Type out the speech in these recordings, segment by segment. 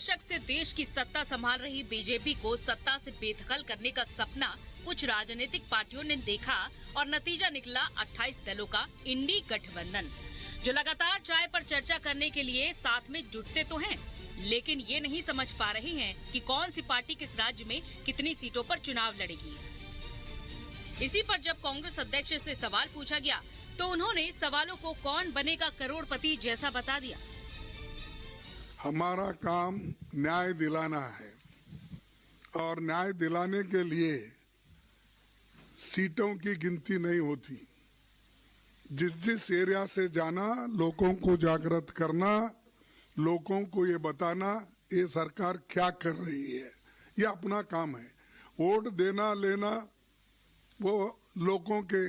दशक से देश की सत्ता संभाल रही बीजेपी को सत्ता से बेदखल करने का सपना कुछ राजनीतिक पार्टियों ने देखा और नतीजा निकला 28 दलों का इंडी गठबंधन, जो लगातार चाय पर चर्चा करने के लिए साथ में जुटते तो हैं, लेकिन ये नहीं समझ पा रहे हैं कि कौन सी पार्टी किस राज्य में कितनी सीटों पर चुनाव लड़ेगी। इसी पर जब कांग्रेस अध्यक्ष से सवाल पूछा गया तो उन्होंने सवालों को कौन बनेगा करोड़पति जैसा बता दिया। हमारा काम न्याय दिलाना है और न्याय दिलाने के लिए सीटों की गिनती नहीं होती। जिस एरिया से जाना, लोगों को जागृत करना, लोगों को ये बताना ये सरकार क्या कर रही है, ये अपना काम है। वोट देना लेना वो लोगों के,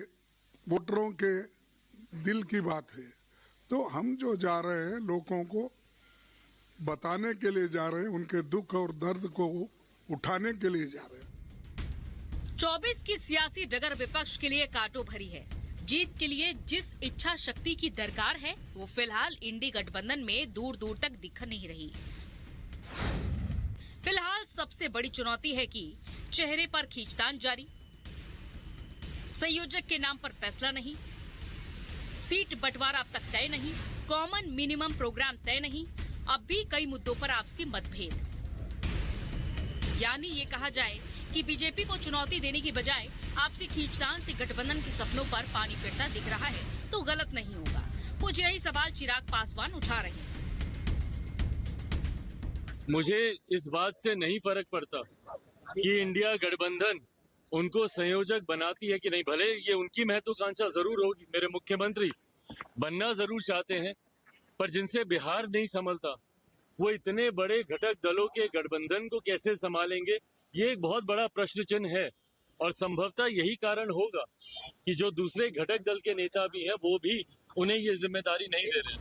वोटरों के दिल की बात है। तो हम जो जा रहे हैं लोगों को बताने के लिए जा रहे हैं, उनके दुख और दर्द को उठाने के लिए जा रहे हैं। 24 की सियासी डगर विपक्ष के लिए कांटों भरी है। जीत के लिए जिस इच्छा शक्ति की दरकार है वो फिलहाल इंडी गठबंधन में दूर दूर तक दिख नहीं रही। फिलहाल सबसे बड़ी चुनौती है कि चेहरे पर खींचतान जारी, संयोजक के नाम पर फैसला नहीं, सीट बंटवारा अब तक तय नहीं, कॉमन मिनिमम प्रोग्राम तय नहीं, अब भी कई मुद्दों पर आपसी मतभेद। यानी ये कहा जाए कि बीजेपी को चुनौती देने की बजाय आपसी खींचतान से गठबंधन के सपनों पर पानी फिरता दिख रहा है तो गलत नहीं होगा। कुछ यही सवाल चिराग पासवान उठा रहे हैं। मुझे इस बात से नहीं फर्क पड़ता कि इंडिया गठबंधन उनको संयोजक बनाती है कि नहीं। भले ये उनकी महत्वाकांक्षा जरूर होगी, मेरे मुख्यमंत्री बनना जरूर चाहते हैं, पर जिनसे बिहार नहीं संभलता वो इतने बड़े घटक दलों के गठबंधन को कैसे संभालेंगे, ये एक बहुत बड़ा प्रश्न चिन्ह है। और संभवतः यही कारण होगा कि जो दूसरे घटक दल के नेता भी हैं वो भी उन्हें ये जिम्मेदारी नहीं दे रहे।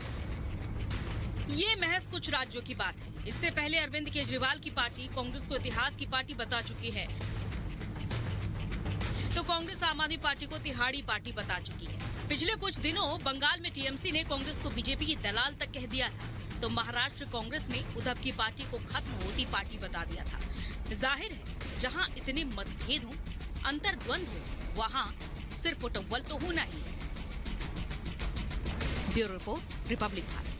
ये महज कुछ राज्यों की बात है। इससे पहले अरविंद केजरीवाल की पार्टी कांग्रेस को इतिहास की पार्टी बता चुकी है, तो कांग्रेस आम आदमी पार्टी को तिहाड़ी पार्टी बता चुकी है। पिछले कुछ दिनों बंगाल में टीएमसी ने कांग्रेस को बीजेपी की दलाल तक कह दिया था, तो महाराष्ट्र कांग्रेस ने उद्धव की पार्टी को खत्म होती पार्टी बता दिया था। जाहिर है जहां इतने मतभेद हो, अंतर्द्वंद हो, वहां सिर्फ फुटबॉल तो होना ही है। Bureau report, Republic Bharat.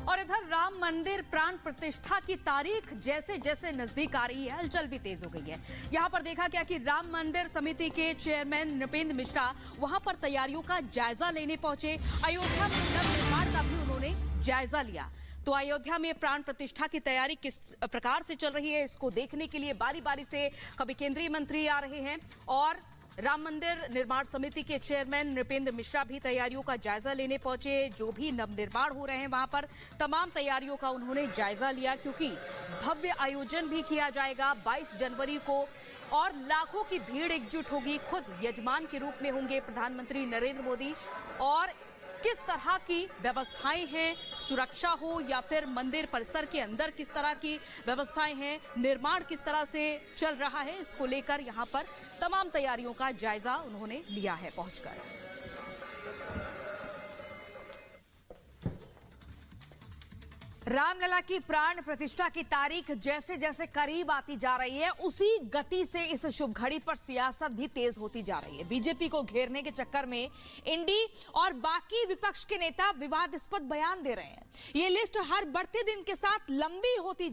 और इधर राम मंदिर प्राण प्रतिष्ठा की तारीख जैसे जैसे नजदीक आ रही है, हलचल भी तेज हो गई है। यहाँ पर देखा गया कि राम मंदिर समिति के चेयरमैन नृपेंद्र मिश्रा वहां पर तैयारियों का जायजा लेने पहुंचे। अयोध्या में नवनिर्माण का भी उन्होंने जायजा लिया। तो अयोध्या में प्राण प्रतिष्ठा की तैयारी किस प्रकार से चल रही है, इसको देखने के लिए बारी बारी से कभी केंद्रीय मंत्री आ रहे हैं और राम मंदिर निर्माण समिति के चेयरमैन नृपेंद्र मिश्रा भी तैयारियों का जायजा लेने पहुंचे। जो भी नवनिर्माण हो रहे हैं वहां पर तमाम तैयारियों का उन्होंने जायजा लिया, क्योंकि भव्य आयोजन भी किया जाएगा 22 जनवरी को और लाखों की भीड़ एकजुट होगी। खुद यजमान के रूप में होंगे प्रधानमंत्री नरेंद्र मोदी। और किस तरह की व्यवस्थाएं हैं, सुरक्षा हो या फिर मंदिर परिसर के अंदर किस तरह की व्यवस्थाएं हैं, निर्माण किस तरह से चल रहा है, इसको लेकर यहां पर तमाम तैयारियों का जायजा उन्होंने लिया है पहुंचकर। रामलला की प्राण प्रतिष्ठा की तारीख जैसे जैसे करीब आती जा रही है, उसी गति से इस शुभ घड़ी पर सियासत भी तेज होती जा रही है। बीजेपी को घेरने के चक्कर में इंडी और बाकी विपक्ष के नेता विवादास्पद बयान दे रहे हैं। ये लिस्ट हर बढ़ते दिन के साथ लंबी होती